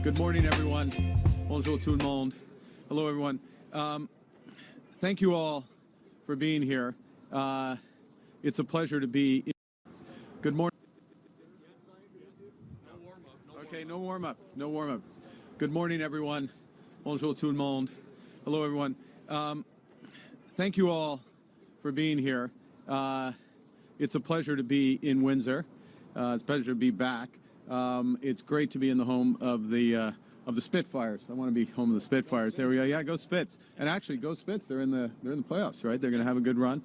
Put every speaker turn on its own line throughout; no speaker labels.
Good morning, everyone. Bonjour tout le monde. Hello, everyone. Thank you all for being here. It's a pleasure to be. Good morning. Okay, no warm up. No warm up. Good morning, everyone. Bonjour tout le monde. Hello, everyone. Thank you all for being here. It's a pleasure to be in Windsor. It's a pleasure to be back. It's great to be in the home of the Spitfires. I want to be home of the Spitfires. There we go. Yeah, go Spits. And actually, go Spits. They're in the playoffs, right? They're going to have a good run,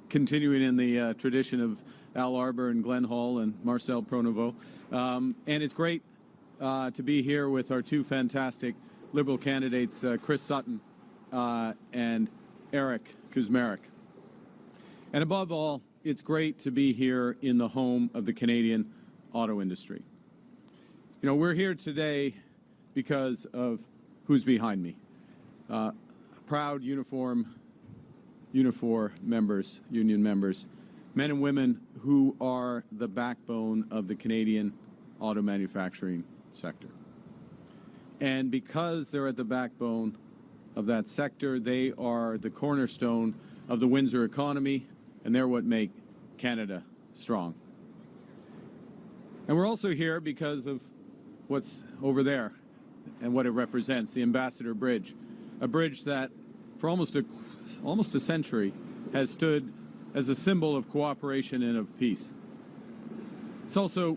continuing in the tradition of Al Arbour and Glenn Hall and Marcel Pronovost. And it's great to be here with our two fantastic Liberal candidates, Chris Sutton and Eric Kuzmarek. And above all, it's great to be here in the home of the Canadian auto industry. You know, we're here today because of who's behind me. Proud union members, men and women who are the backbone of the Canadian auto manufacturing sector. And because they're at the backbone of that sector, they are the cornerstone of the Windsor economy, and they're what make Canada strong. And we're also here because of what's over there and what it represents, the Ambassador Bridge, a bridge that for almost a century has stood as a symbol of cooperation and of peace. It's also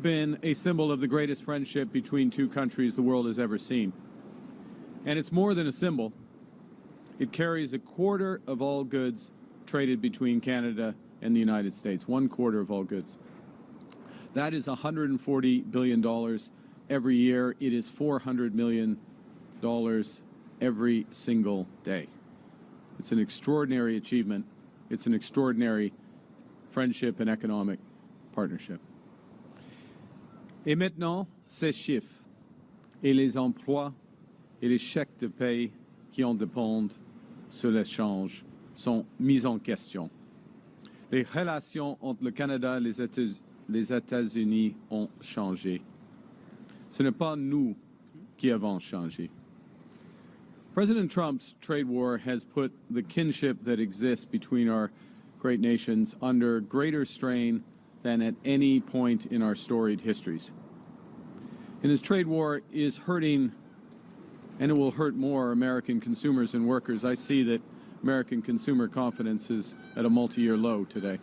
been a symbol of the greatest friendship between two countries the world has ever seen. And it's more than a symbol. It carries a quarter of all goods traded between Canada and the United States, 1/4 of all goods. That is $140 billion every year. It is $400 million every single day. It's an extraordinary achievement. It's an extraordinary friendship and economic partnership. Et maintenant, ces chiffres et les emplois et les chèques de paie qui en dépendent sur l'échange sont mis en question. Les relations entre le Canada et les États-Unis ont changé. Ce n'est pas nous qui avons changé. President Trump's trade war has put the kinship that exists between our great nations under greater strain than at any point in our storied histories. And his trade war is hurting, and it will hurt more, American consumers and workers. I see that American consumer confidence is at a multi-year low today.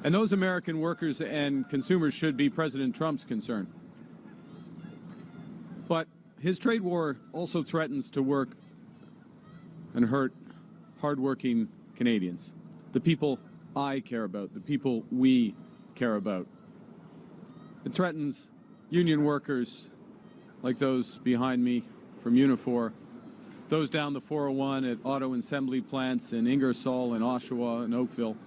And those American workers and consumers should be President Trump's concern. But his trade war also threatens to work and hurt hardworking Canadians, the people I care about, the people we care about. It threatens union workers like those behind me from Unifor, those down the 401 at auto assembly plants in Ingersoll and Oshawa and Oakville.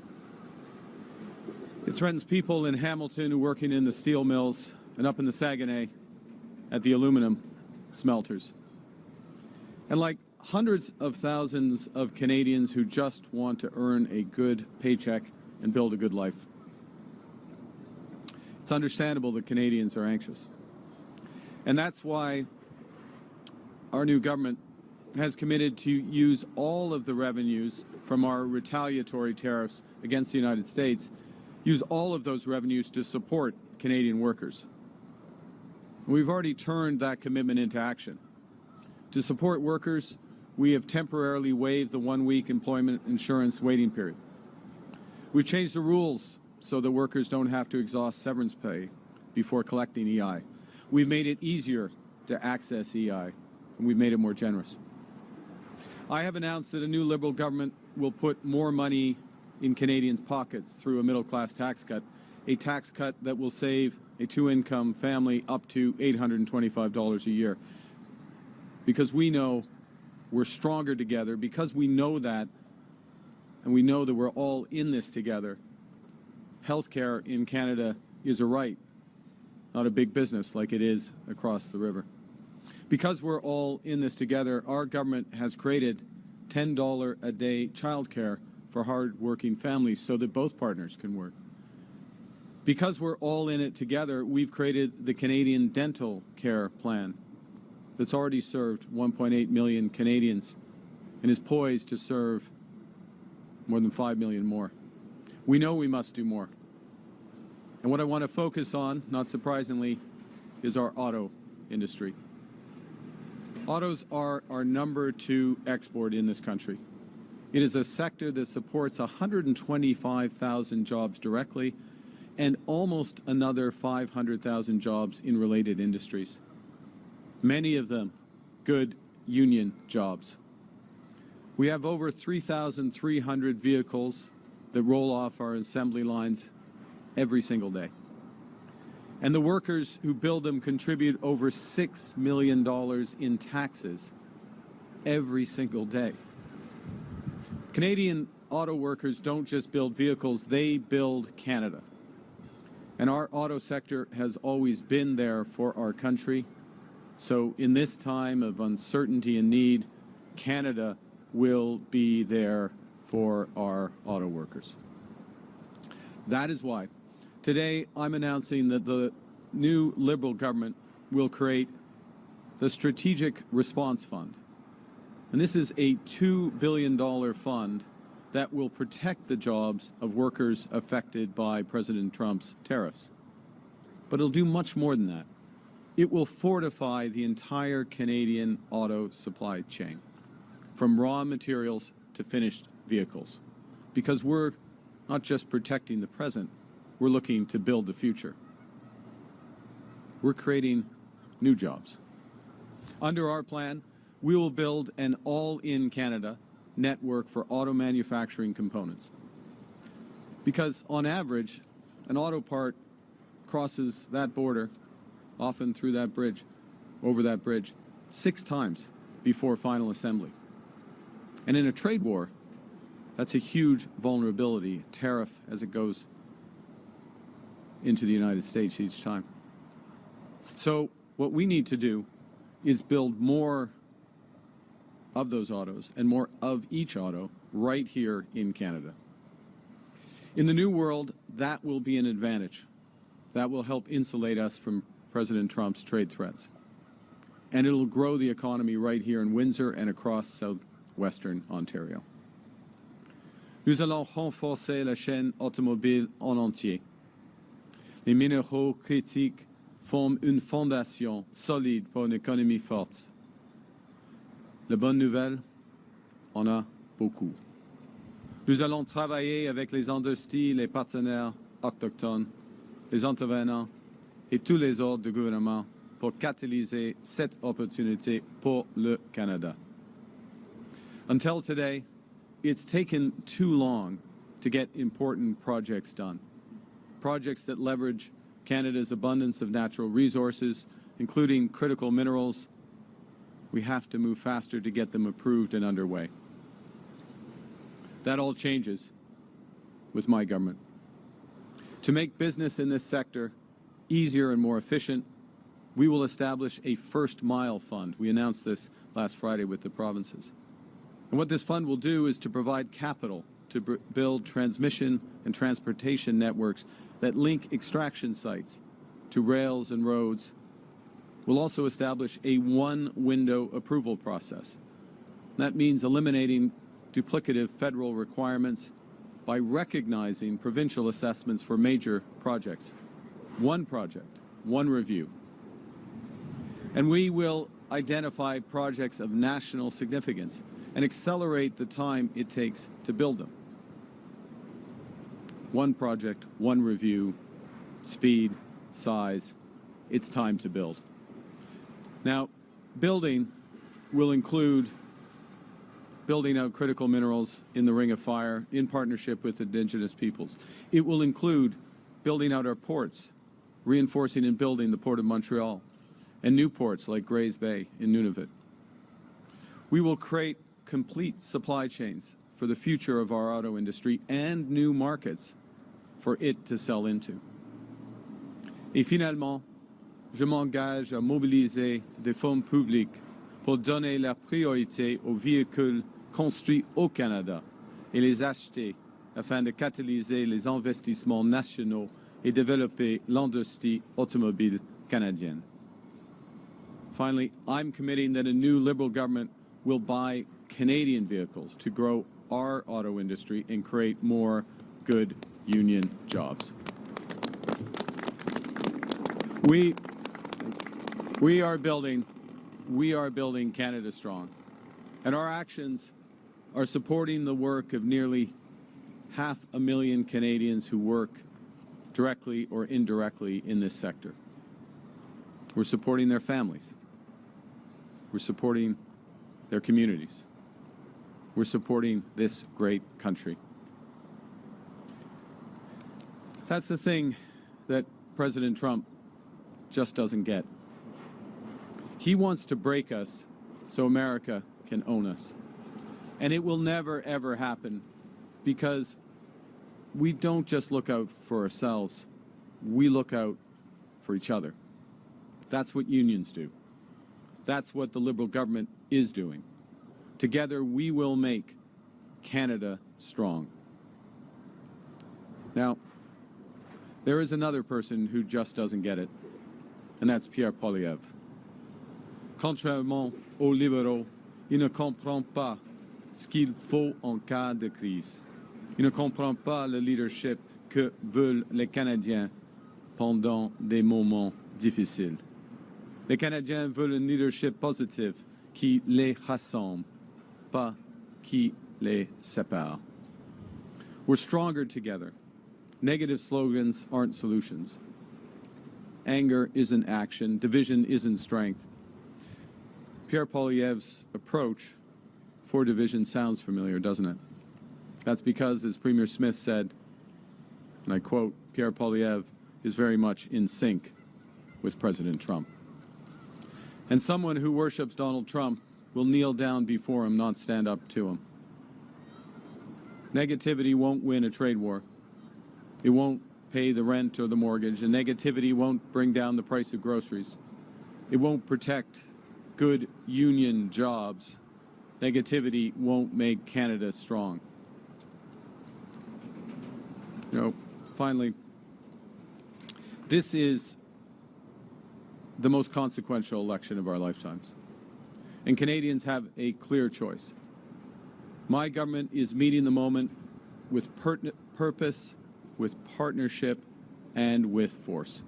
It threatens people in Hamilton who are working in the steel mills and up in the Saguenay at the aluminum smelters. And like hundreds of thousands of Canadians who just want to earn a good paycheck and build a good life. It's understandable that Canadians are anxious. And that's why our new government has committed to use all of the revenues from our retaliatory tariffs against the United States, use all of those revenues to support Canadian workers. We've already turned that commitment into action. To support workers, we have temporarily waived the 1-week employment insurance waiting period. We've changed the rules so that workers don't have to exhaust severance pay before collecting EI. We've made it easier to access EI, and we've made it more generous. I have announced that a new Liberal government will put more money in Canadians' pockets through a middle-class tax cut, a tax cut that will save a two-income family up to $825 a year. Because we know we're stronger together, because we know that, and we know that we're all in this together, healthcare in Canada is a right, not a big business like it is across the river. Because we're all in this together, our government has created $10 a day childcare for hard-working families so that both partners can work. Because we're all in it together, we've created the Canadian Dental Care Plan that's already served 1.8 million Canadians and is poised to serve more than 5 million more. We know we must do more. And what I want to focus on, not surprisingly, is our auto industry. Autos are our #2 export in this country. It is a sector that supports 125,000 jobs directly and almost another 500,000 jobs in related industries. Many of them good union jobs. We have over 3,300 vehicles that roll off our assembly lines every single day. And the workers who build them contribute over $6 million in taxes every single day. Canadian auto workers don't just build vehicles, they build Canada. And our auto sector has always been there for our country. So in this time of uncertainty and need, Canada will be there for our auto workers. That is why today I'm announcing that the new Liberal government will create the Strategic Response Fund. And this is a $2 billion fund that will protect the jobs of workers affected by President Trump's tariffs. But it'll do much more than that. It will fortify the entire Canadian auto supply chain, from raw materials to finished vehicles. Because we're not just protecting the present, we're looking to build the future. We're creating new jobs. Under our plan, we will build an all-in Canada network for auto manufacturing components. Because on average, an auto part crosses that border, often through that bridge, over that bridge, 6 times before final assembly. And in a trade war, that's a huge vulnerability, tariff as it goes into the United States each time. So what we need to do is build more of those autos and more of each auto right here in Canada. In the new world, that will be an advantage. That will help insulate us from President Trump's trade threats. And it'll grow the economy right here in Windsor and across southwestern Ontario. Nous allons renforcer la chaîne automobile en entier. Les minéraux critiques forment une fondation solide pour une économie forte. La bonne nouvelle, on a beaucoup. Nous allons travailler avec les industries, les partenaires autochtones, les intervenants et tous les ordres de gouvernement pour catalyser cette opportunité pour le Canada. Until today, it's taken too long to get important projects done. Projects that leverage Canada's abundance of natural resources, including critical minerals. We have to move faster to get them approved and underway. That all changes with my government. To make business in this sector easier and more efficient, we will establish a First Mile Fund. We announced this last Friday with the provinces. And what this fund will do is to provide capital to build transmission and transportation networks that link extraction sites to rails and roads. We'll also establish a one-window approval process. That means eliminating duplicative federal requirements by recognizing provincial assessments for major projects. One project, one review. And we will identify projects of national significance and accelerate the time it takes to build them. One project, one review, speed, size, it's time to build. Now, building will include building out critical minerals in the Ring of Fire in partnership with Indigenous peoples. It will include building out our ports, reinforcing and building the Port of Montreal, and new ports like Grays Bay in Nunavut. We will create complete supply chains for the future of our auto industry and new markets for it to sell into. Et finalement, je m'engage à mobiliser des fonds publics pour donner la priorité aux véhicules construits au Canada et les acheter afin de catalyser les investissements nationaux et développer l'industrie automobile canadienne. Finally, I'm committing that a new Liberal government will buy Canadian vehicles to grow our auto industry and create more good union jobs. We are building Canada strong, and our actions are supporting the work of nearly 500,000 Canadians who work directly or indirectly in this sector. We're supporting their families. We're supporting their communities. We're supporting this great country. That's the thing that President Trump just doesn't get. He wants to break us so America can own us. And it will never, ever happen because we don't just look out for ourselves, we look out for each other. That's what unions do. That's what the Liberal government is doing. Together, we will make Canada strong. Now, there is another person who just doesn't get it, and that's Pierre Poilievre. Contrairement aux libéraux, il ne comprend pas ce qu'il faut en cas de crise. Il ne comprend pas le leadership que veulent les Canadiens pendant des moments difficiles. Les Canadiens veulent un leadership positif qui les rassemble, pas qui les sépare. We're stronger together. Negative slogans aren't solutions. Anger isn't action. Division isn't strength. Pierre Poilievre's approach for division sounds familiar, doesn't it? That's because, as Premier Smith said, and I quote, Pierre Poilievre is very much in sync with President Trump. And someone who worships Donald Trump will kneel down before him, not stand up to him. Negativity won't win a trade war. It won't pay the rent or the mortgage, and negativity won't bring down the price of groceries. It won't protect good union jobs. Negativity won't make Canada strong. Finally, this is the most consequential election of our lifetimes. And Canadians have a clear choice. My government is meeting the moment with purpose, with partnership, and with force.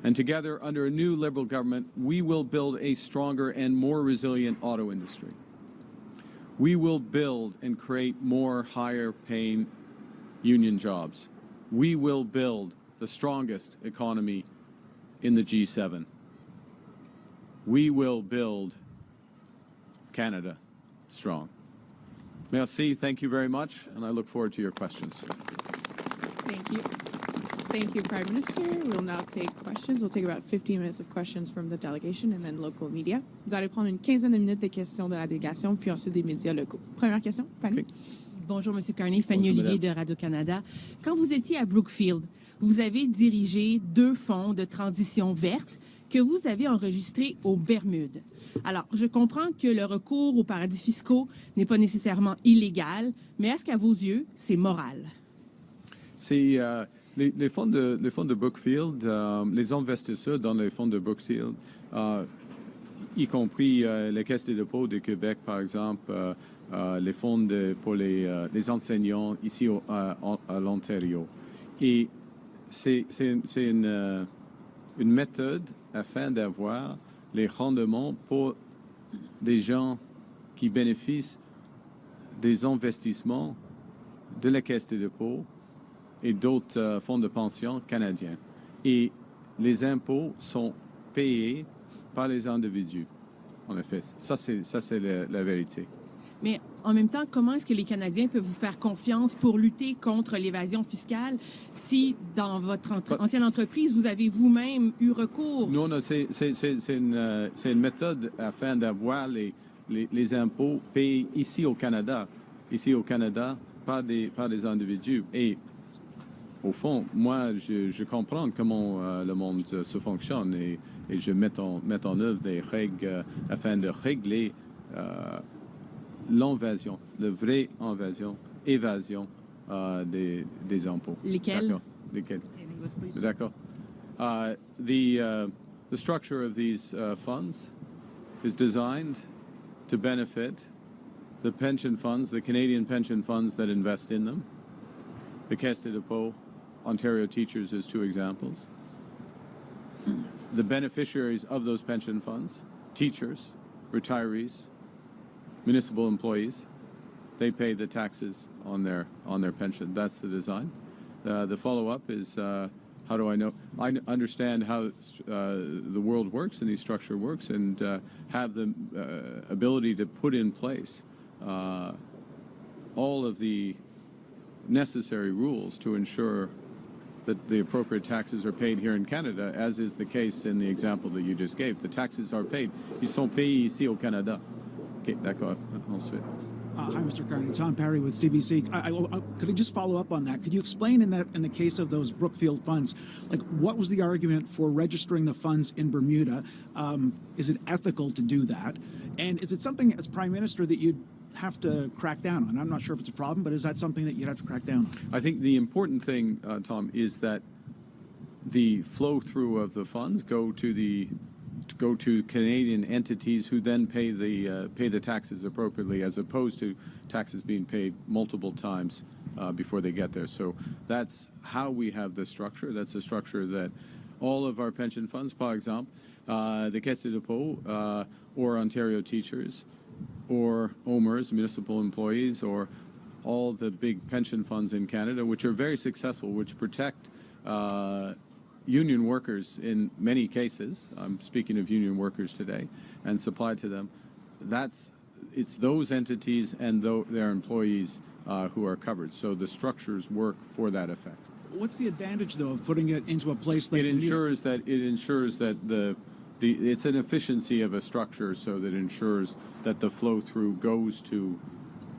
And together, under a new Liberal government, we will build a stronger and more resilient auto industry. We will build and create more higher-paying union jobs. We will build the strongest economy in the G7. We will build Canada strong. Merci, thank you very much, and I look forward to your questions.
Thank you. Thank you, Prime Minister. We'll now take questions. We'll take about 15 minutes of questions from the delegation and then local media. Vous allez prendre une quinzaine de minutes de questions de la délégation, puis ensuite des médias locaux. Première question, Fanny.
Okay. Bonjour, M. Carney. Fanny Olivier de Radio-Canada. Quand vous étiez à Brookfield, vous avez dirigé 2 fonds de transition verte que vous avez enregistrés aux Bermudes. Alors, je comprends que le recours aux paradis fiscaux n'est pas nécessairement illégal, mais est-ce qu'à vos yeux, c'est moral?
C'est les fonds de Brookfield, les investisseurs dans les fonds de Brookfield, y compris les caisses de dépôt de Québec, par exemple, les fonds pour les enseignants ici à l'Ontario. Et c'est une méthode afin d'avoir les rendements pour des gens qui bénéficient des investissements de la caisse de dépôt et d'autres fonds de pension canadiens. Et les impôts sont payés par les individus, en effet. Ça, c'est la vérité.
Mais en même temps, comment est-ce que les Canadiens peuvent vous faire confiance pour lutter contre l'évasion fiscale si, dans votre ancienne entreprise, vous avez vous-même eu recours?
Non, c'est une méthode afin d'avoir les impôts payés ici au Canada par des individus. Et au fond, moi, je comprends comment le monde se fonctionne et je mets en œuvre des règles afin de régler l'invasion, la vraie évasion des impôts.
Lesquels?
D'accord. Lesquels? D'accord. The structure of these funds is designed to benefit the pension funds, the Canadian pension funds that invest in them. The Caisse de dépôt, Ontario Teachers is two examples. The beneficiaries of those pension funds, teachers, retirees, municipal employees, they pay the taxes on their pension. That's the design. The follow-up is how do I know? I understand how the world works and the structure works, and have the ability to put in place all of the necessary rules to ensure that the appropriate taxes are paid here in Canada, as is the case in the example that you just gave. The taxes are paid. Ils sont payés ici au Canada. OK, d'accord. Ensuite.
Hi, Mr. Carney. Tom Perry with CBC. Could I just follow up on that? Could you explain in the case of those Brookfield funds, like what was the argument for registering the funds in Bermuda? Is it ethical to do that? And is it something as Prime Minister that you'd have to crack down on? I'm not sure if it's a problem, but is that something that you'd have to crack down on?
I think the important thing, Tom, is that the flow through of the funds go to Canadian entities who then pay the taxes appropriately, as opposed to taxes being paid multiple times before they get there. So that's how we have the structure. That's the structure that all of our pension funds, par exemple, the Caisse de dépôt, or Ontario Teachers, or OMERS, municipal employees, or all the big pension funds in Canada, which are very successful, which protect union workers in many cases. I'm speaking of union workers today, and supply to them. It's those entities and their employees who are covered. So the structures work for that effect.
What's the advantage, though, of putting it into a place like
It ensures that it's an efficiency of a structure, so that ensures that the flow through goes to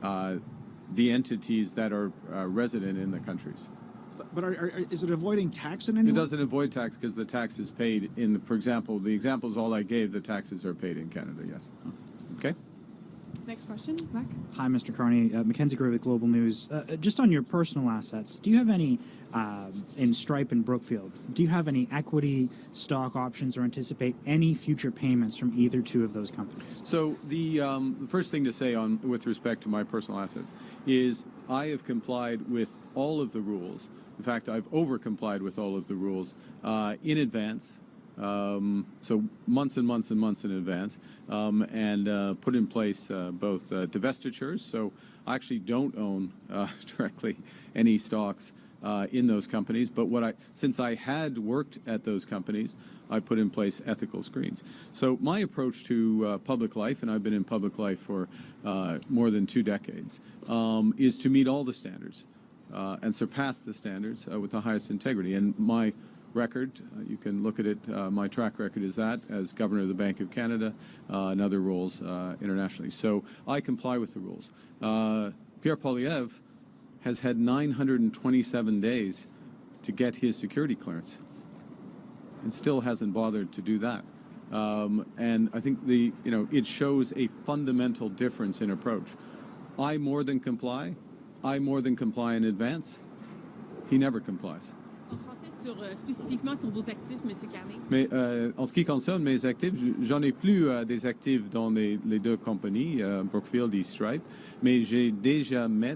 the entities that are resident in the countries.
But is it avoiding tax in any way?
It doesn't avoid tax because the tax is paid in, for example, the examples all I gave, the taxes are paid in Canada, yes. Okay?
Next question, Mac.
Hi, Mr. Carney. Mackenzie Gray with Global News. Just on your personal assets, do you have any, in Stripe and Brookfield, do you have any equity, stock options, or anticipate any future payments from either two of those companies?
So the first thing to say with respect to my personal assets is I have complied with all of the rules. In fact, I've over-complied with all of the rules in advance. So months and months and months in advance, and put in place both divestitures. So I actually don't own directly any stocks in those companies. But since I had worked at those companies, I put in place ethical screens. So my approach to public life, and I've been in public life for more than 2 decades, is to meet all the standards and surpass the standards with the highest integrity. And my record, you can look at it, my track record is that as Governor of the Bank of Canada and other roles internationally. So I comply with the rules. Pierre Poilievre has had 927 days to get his security clearance and still hasn't bothered to do that. And I think it shows a fundamental difference in approach. I more than comply in advance. He never complies.
Spécifiquement sur vos actifs, M. Carney.
Mais en ce qui concerne mes actifs, j'en ai plus des actifs dans les deux compagnies, Brookfield et Stripe, mais j'ai déjà mis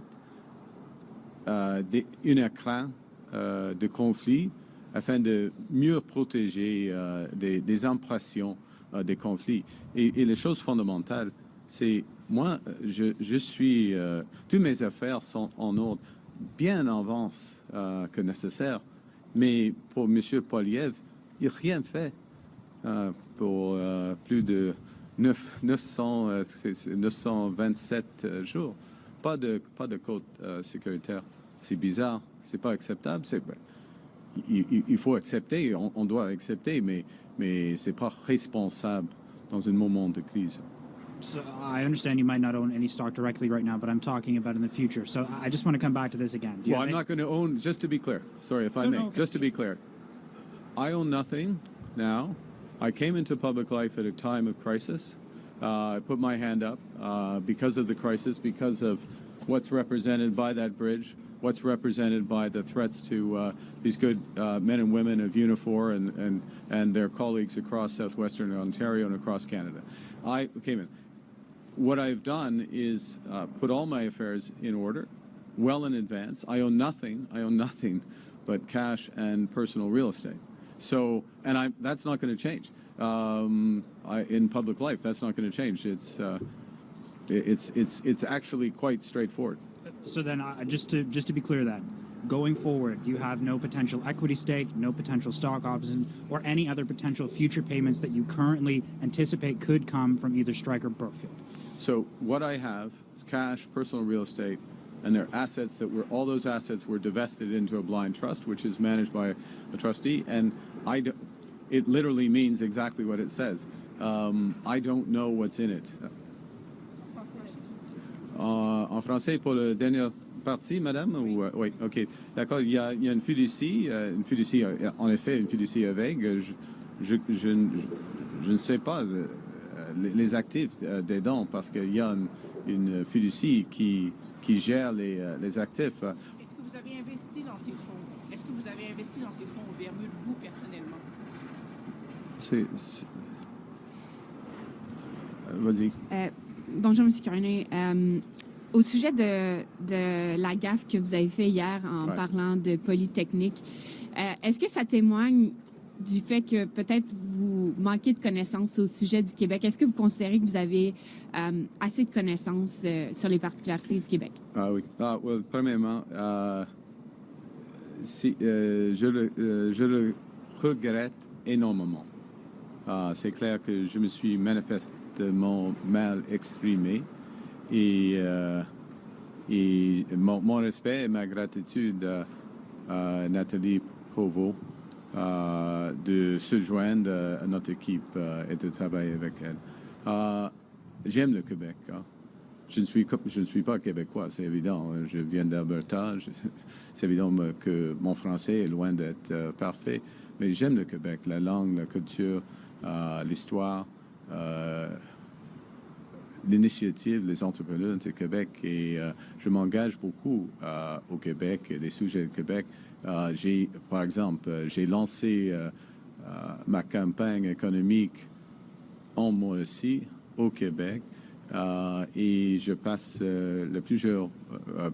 un écran de conflit afin de mieux protéger des impressions des conflits. Et les choses fondamentales, c'est moi, je suis, toutes mes affaires sont en ordre bien en avance que nécessaire. Mais pour M. Poilievre, il n'a rien fait pour plus de 927 jours. Pas de code sécuritaire. C'est bizarre, c'est pas acceptable. Il faut accepter, on doit accepter, mais c'est pas responsable dans un moment de crise.
So I understand you might not own any stock directly right now, but I'm talking about in the future. So I just want to come back to this again.
Well, I'm not going to own, just to be clear, sorry if I may, just to be clear, I own nothing now. I came into public life at a time of crisis. I put my hand up because of the crisis, because of what's represented by that bridge, what's represented by the threats to these good men and women of Unifor and their colleagues across southwestern Ontario and across Canada. I came in. What I've done is put all my affairs in order, well in advance. I own nothing but cash and personal real estate. So, and that's not going to change. In public life, that's not going to change. It's actually quite straightforward.
So then, just to be clear, then, going forward, you have no potential equity stake, no potential stock option, or any other potential future payments that you currently anticipate could come from either Strike or Brookfield.
So what I have is cash, personal real estate, and their assets all those assets were divested into a blind trust, which is managed by a trustee, and it literally means exactly what it says. I don't know what's in it. En français pour la dernière partie, madame? Ou, oui, ok. D'accord, il y a une fiducie, en effet, une fiducie aveugle. Je ne sais pas les actifs des dons parce qu'il y a une fiducie qui gère les actifs.
Est-ce que vous avez investi dans ces fonds? Est-ce que vous avez investi dans ces fonds au Bermude, vous, personnellement?
Vas-y.
Bonjour, M. Carney. Au sujet de la gaffe que vous avez fait hier en parlant de Polytechnique, est-ce que ça témoigne du fait que peut-être vous manquez de connaissances au sujet du Québec? Est-ce que vous considérez que vous avez assez de connaissances sur les particularités du Québec?
Ah oui. Premièrement, je le regrette énormément. C'est clair que je me suis manifestement mal exprimé et mon respect et ma gratitude à Nathalie Provost de se joindre à notre équipe et de travailler avec elle. J'aime le Québec. Hein. Je ne suis pas québécois, c'est évident. Je viens d'Alberta. C'est évident que mon français est loin d'être parfait. Mais j'aime le Québec, la langue, la culture, l'histoire, l'initiative, les entrepreneurs du Québec. Et je m'engage beaucoup au Québec et des sujets du Québec. Par exemple, j'ai lancé ma campagne économique en Mauricie, au Québec. Et je passe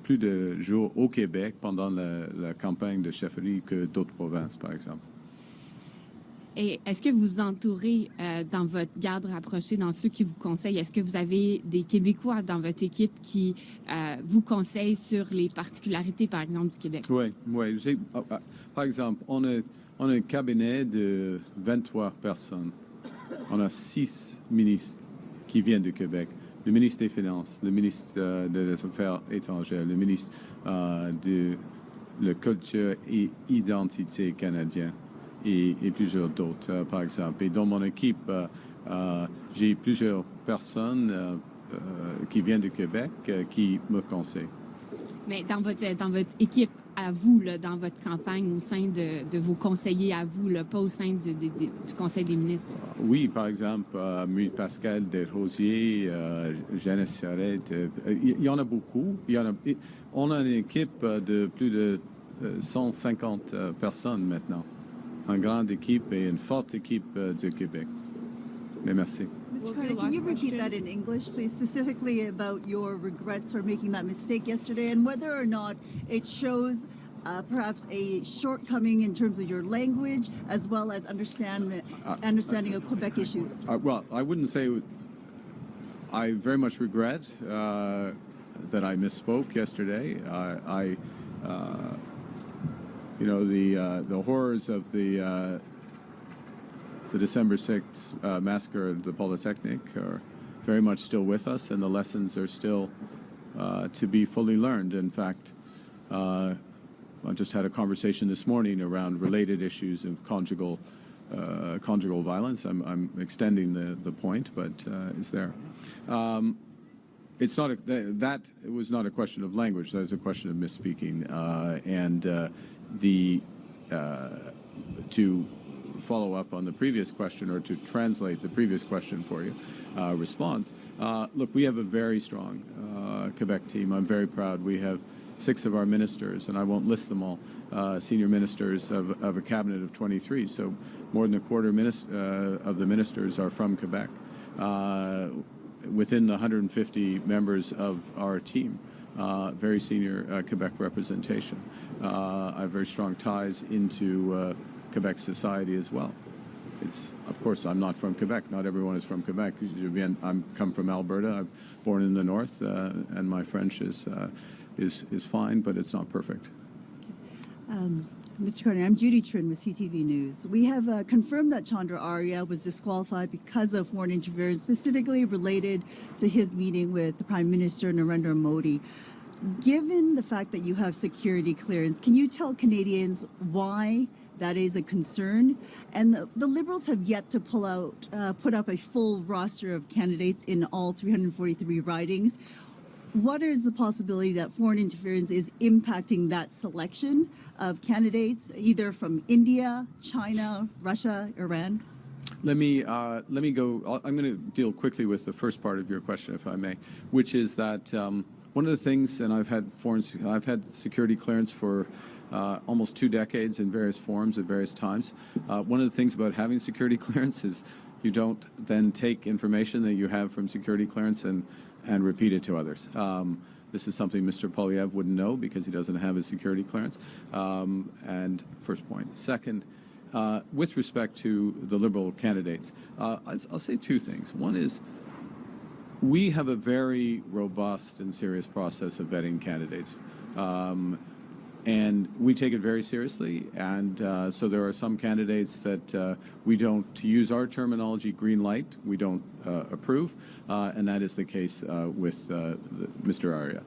plus de jours au Québec pendant la campagne de chefferie que d'autres provinces, par exemple.
Et est-ce que vous vous entourez dans votre garde rapprochée, dans ceux qui vous conseillent? Est-ce que vous avez des Québécois dans votre équipe qui vous conseillent sur les particularités, par exemple, du Québec?
Oui. Par exemple, on a un cabinet de 23 personnes. On a 6 ministres qui viennent du Québec. Le ministre des Finances, le ministre des Affaires étrangères, le ministre de la culture et identité canadienne et plusieurs d'autres, par exemple. Et dans mon équipe, j'ai plusieurs personnes qui viennent du Québec qui me conseillent.
Mais dans votre équipe, à vous, là, dans votre campagne, au sein de vos conseillers à vous, là, pas au sein du Conseil des ministres?
Oui, par exemple, Pascal Desrosiers, Jeannette Charette, il y en a beaucoup. On a une équipe de plus de 150 personnes maintenant. Une grande équipe et une forte équipe du Québec. Mais merci.
We'll
Mr. Carney,
do
can you
last
repeat
question.
that in English, please, specifically about your regrets for making that mistake yesterday and whether or not it shows perhaps a shortcoming in terms of your language as well as understanding of Quebec issues?
Well, I wouldn't say I very much regret that I misspoke yesterday. The horrors of the December 6th massacre at the Polytechnique are very much still with us, and the lessons are still to be fully learned. In fact, I just had a conversation this morning around related issues of conjugal violence. I'm extending the point, but it's there. It's not that was not a question of language. That was a question of misspeaking, to follow up on the previous question or to translate the previous question for you, response. Look, we have a very strong Quebec team. I'm very proud. We have 6 of our ministers, and I won't list them all, senior ministers of a cabinet of 23. So more than a quarter of the ministers are from Quebec. Within the 150 members of our team, very senior Quebec representation. I have very strong ties into Quebec society as well. It's, of course, I'm not from Quebec. Not everyone is from Quebec. I'm come from Alberta. I'm born in the north, and my French is fine, but it's not perfect.
Mr. Carney, I'm Judy Trin with CTV News. We have confirmed that Chandra Arya was disqualified because of foreign interference, specifically related to his meeting with the Prime Minister Narendra Modi. Given the fact that you have security clearance, can you tell Canadians why that is a concern? And the Liberals have yet to put up a full roster of candidates in all 343 ridings. What is the possibility that foreign interference is impacting that selection of candidates, either from India, China, Russia, Iran?
Let me go. I'm going to deal quickly with the first part of your question, if I may, which is that one of the things, and I've had security clearance for almost 2 decades in various forms at various times. One of the things about having security clearance is you don't then take information that you have from security clearance and repeat it to others. This is something Mr. Poilievre wouldn't know because he doesn't have a security clearance. And first point. Second, with respect to the Liberal candidates, I'll say 2 things. One is we have a very robust and serious process of vetting candidates. And we take it very seriously, and so there are some candidates that we don't, to use our terminology, green light, we don't approve, and that is the case with Mr. Arya.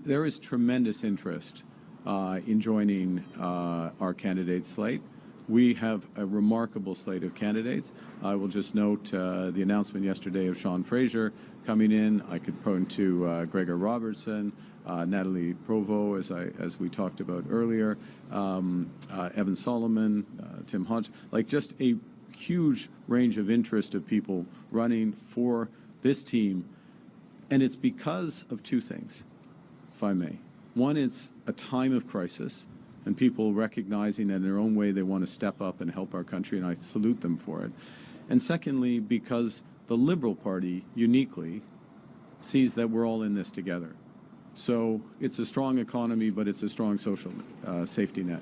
There is tremendous interest in joining our candidate slate. We have a remarkable slate of candidates. I will just note the announcement yesterday of Sean Fraser coming in. I could point to Gregor Robertson, Natalie Provost, as we talked about earlier, Evan Solomon, Tim Hodge, like just a huge range of interest of people running for this team. And it's because of 2 things, if I may. One, it's a time of crisis, and people recognizing that in their own way they want to step up and help our country, and I salute them for it. And secondly, because the Liberal Party uniquely sees that we're all in this together. So it's a strong economy, but it's a strong social safety net.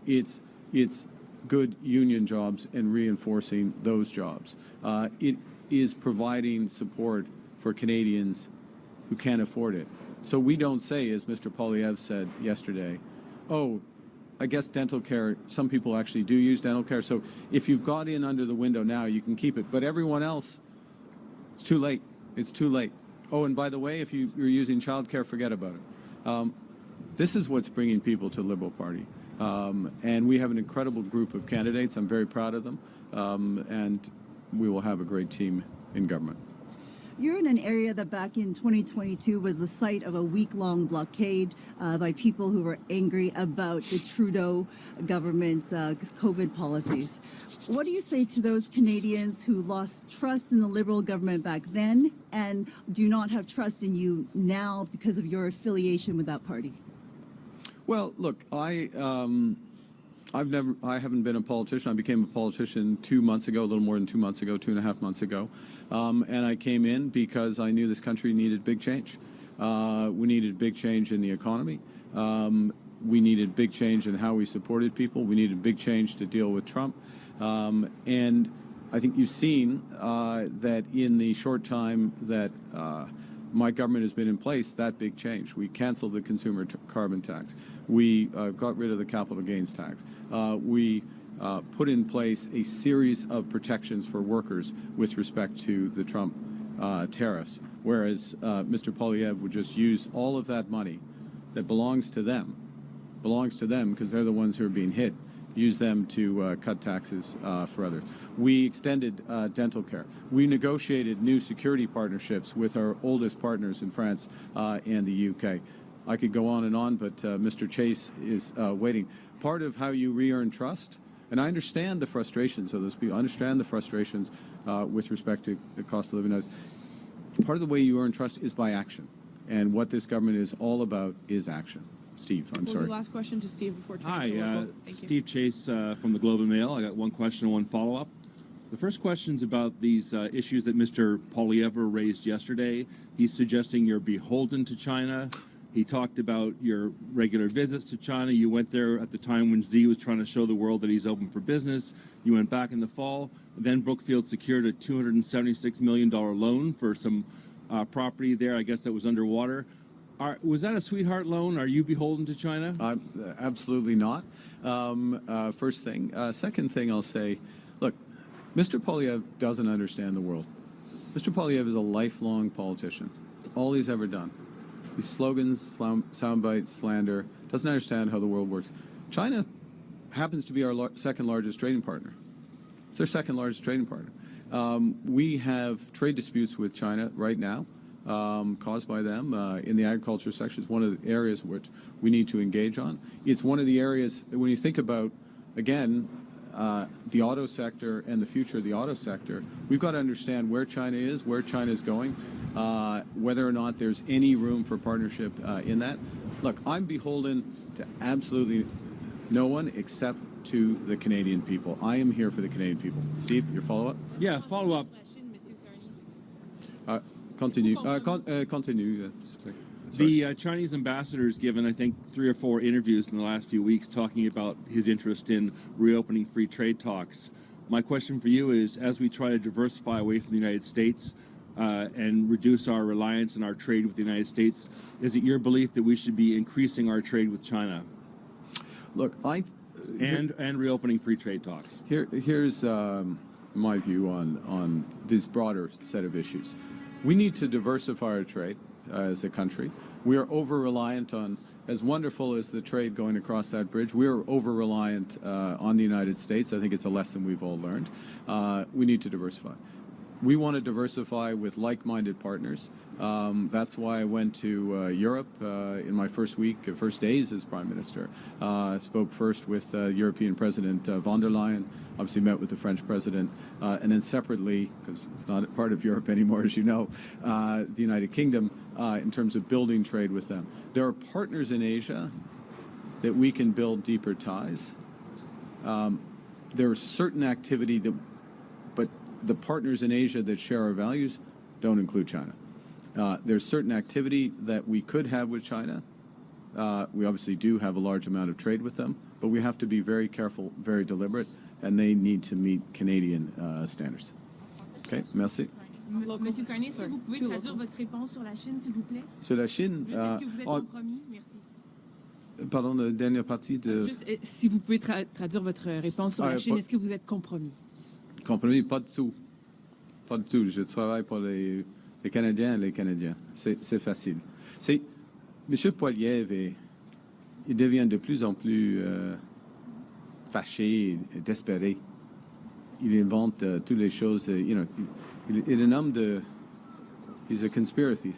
It's good union jobs and reinforcing those jobs. It is providing support for Canadians who can't afford it. So we don't say, as Mr. Poilievre said yesterday, oh, I guess dental care, some people actually do use dental care. So if you've got in under the window now, you can keep it. But everyone else, it's too late. It's too late. Oh, and by the way, if you're using childcare, forget about it. This is what's bringing people to the Liberal Party. And we have an incredible group of candidates. I'm very proud of them. And we will have a great team in government.
You're in an area that back in 2022 was the site of a week-long blockade by people who were angry about the Trudeau government's COVID policies. What do you say to those Canadians who lost trust in the Liberal government back then and do not have trust in you now because of your affiliation with that party?
Well, look, I haven't been a politician. I became a politician 2 months ago, a little more than 2 months ago, 2.5 months ago. And I came in because I knew this country needed big change. We needed big change in the economy. We needed big change in how we supported people. We needed big change to deal with Trump. And I think you've seen that in the short time that my government has been in place, that big change. We canceled the consumer carbon tax. We got rid of the capital gains tax. We put in place a series of protections for workers with respect to the Trump tariffs, whereas Mr. Poilievre would just use all of that money that belongs to them because they're the ones who are being hit, use them to cut taxes for others. We extended dental care. We negotiated new security partnerships with our oldest partners in France and the UK. I could go on, but Mr. Chase is waiting. Part of how you re-earn trust, and I understand the frustrations of those people, I understand the frustrations with respect to the cost of living. part of the way you earn trust is by action. And what this government is all about is action. Steve, I'm
We'll
sorry.
do last question to Steve before turning
Hi,
to local. Thank you.
Steve Chase from the Globe and Mail. I got one question and one follow-up. The first question is about these issues that Mr. Poilievre raised yesterday. He's suggesting you're beholden to China. He talked about your regular visits to China. You went there at the time when Xi was trying to show the world that he's open for business. You went back in the fall. Then Brookfield secured a $276 million loan for some property there. I guess that was underwater. Was that a sweetheart loan? Are you beholden to China?
Absolutely not. First thing. Second thing I'll say, look, Mr. Poilievre doesn't understand the world. Mr. Poilievre is a lifelong politician. It's all he's ever done. These slogans, sound bites, slander, doesn't understand how the world works. China happens to be our second largest trading partner. It's our second largest trading partner. We have trade disputes with China right now, caused by them in the agriculture sector. It's one of the areas which we need to engage on. It's one of the areas, when you think about, again, the auto sector and the future of the auto sector, we've got to understand where China is, where China is going, whether or not there's any room for partnership in that. Look, I'm beholden to absolutely no one except to the Canadian people. I am here for the Canadian people. Steve, your follow-up?
Yeah, follow-up.
Continue. Continue.
The Chinese ambassador has given, I think, 3 or 4 interviews in the last few weeks talking about his interest in reopening free trade talks. My question for you is, as we try to diversify away from the United States and reduce our reliance on our trade with the United States, is it your belief that we should be increasing our trade with China?
Look,
and reopening free trade talks.
Here's my view on this broader set of issues. We need to diversify our trade as a country. We are over-reliant on, as wonderful as the trade going across that bridge, we are over-reliant on the United States. I think it's a lesson we've all learned. We need to diversify. We want to diversify with like-minded partners. That's why I went to Europe in my first days as Prime Minister. Spoke first with European President von der Leyen, obviously met with the French President, and then separately, because it's not part of Europe anymore, as you know, the United Kingdom, in terms of building trade with them. There are partners in Asia that we can build deeper ties. There is certain activity that, but the partners in Asia that share our values don't include China. There's certain activity that we could have with China. We obviously do have a large amount of trade with them, but we have to be very careful, very deliberate, and they need to meet Canadian standards. Okay, merci.
Monsieur Carney, est-ce que vous pouvez traduire votre réponse sur la Chine, s'il vous plaît?
Sur la Chine,
Juste, est-ce que vous êtes compromis? Merci.
pardon, la dernière partie de...
Juste, si vous pouvez traduire votre réponse sur la Chine, est-ce que vous êtes compromis?
Compromis, pas du tout. Pas du tout. Je travaille pour les Canadiens et les Canadiens. C'est facile. M. Poilievre, il devient de plus en plus fâché et désespéré. Il invente toutes les choses. Il est un homme de... He's a conspiracy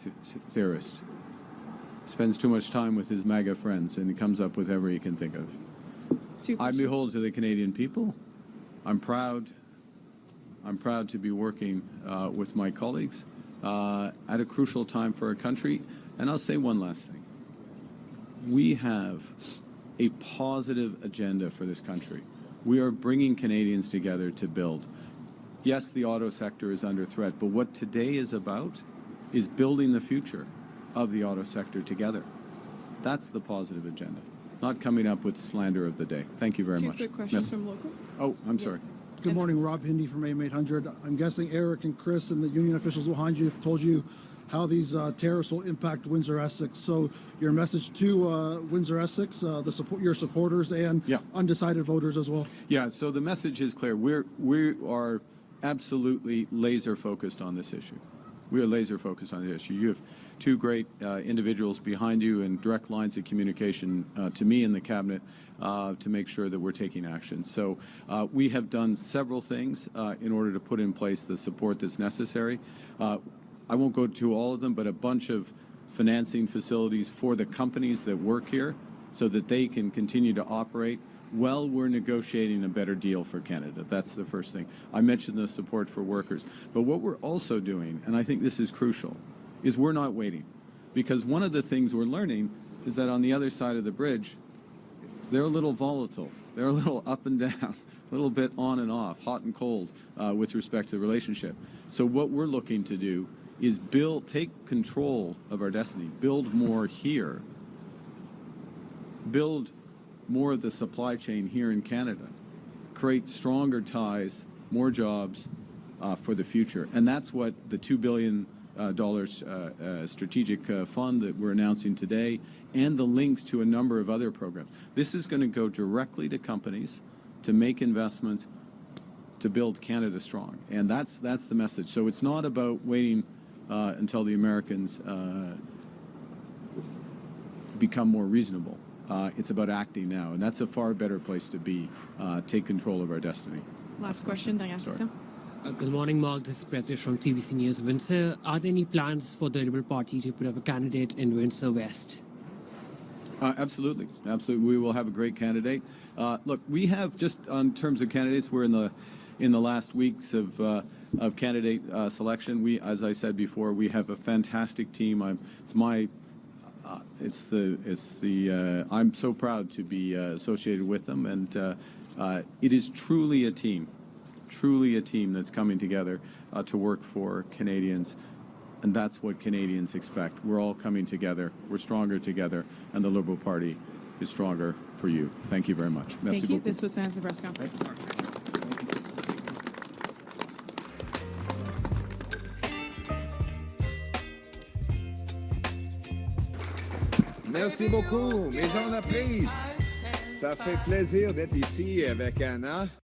theorist. Spends too much time with his MAGA friends, and he comes up with whatever he can think of. I'm beholden to the Canadian people. I'm proud to be working with my colleagues at a crucial time for our country. And I'll say one last thing. We have a positive agenda for this country. We are bringing Canadians together to build. Yes, the auto sector is under threat, but what today is about is building the future of the auto sector together. That's the positive agenda, not coming up with the slander of the day. Thank you very much.
2 quick questions from local.
Oh, I'm sorry.
Good morning, Rob Hindy from AM 800. I'm guessing Eric and Chris and the union officials behind you have told you how these tariffs will impact Windsor Essex. So your message to Windsor Essex, your supporters and undecided voters as well.
Yeah, so the message is clear. We are absolutely laser focused on this issue. We are laser focused on the issue. You have 2 great individuals behind you and direct lines of communication to me in the cabinet to make sure that we're taking action. So we have done several things in order to put in place the support that's necessary. I won't go to all of them, but a bunch of financing facilities for the companies that work here so that they can continue to operate while we're negotiating a better deal for Canada. That's the first thing. I mentioned the support for workers. But what we're also doing, and I think this is crucial, is we're not waiting. Because one of the things we're learning is that on the other side of the bridge, they're a little volatile. They're a little up and down, a little bit on and off, hot and cold with respect to the relationship. So what we're looking to do is take control of our destiny, build more here, build more of the supply chain here in Canada, create stronger ties, more jobs for the future. And that's what the $2 billion strategic fund that we're announcing today and the links to a number of other programs. This is going to go directly to companies to make investments to build Canada strong. And that's the message. So it's not about waiting until the Americans become more reasonable. It's about acting now, and that's a far better place to be. Take control of our destiny.
Last question, dernière question.
Good morning, Mark. This is Pratish from TBC News. Windsor, are there any plans for the Liberal Party to put up a candidate in Windsor West?
Absolutely. We will have a great candidate. Look, we have just on terms of candidates, we're in the last weeks of candidate selection. We, as I said before, we have a fantastic team. I'm so proud to be associated with them, and it is truly a team that's coming together to work for Canadians, and that's what Canadians expect. We're all coming together. We're stronger together, and the Liberal Party is stronger for you. Thank you very much. Merci
Thank you.
beaucoup.
This was the press conference.
Merci beaucoup, mes entreprises. Ça fait plaisir d'être ici avec Anna.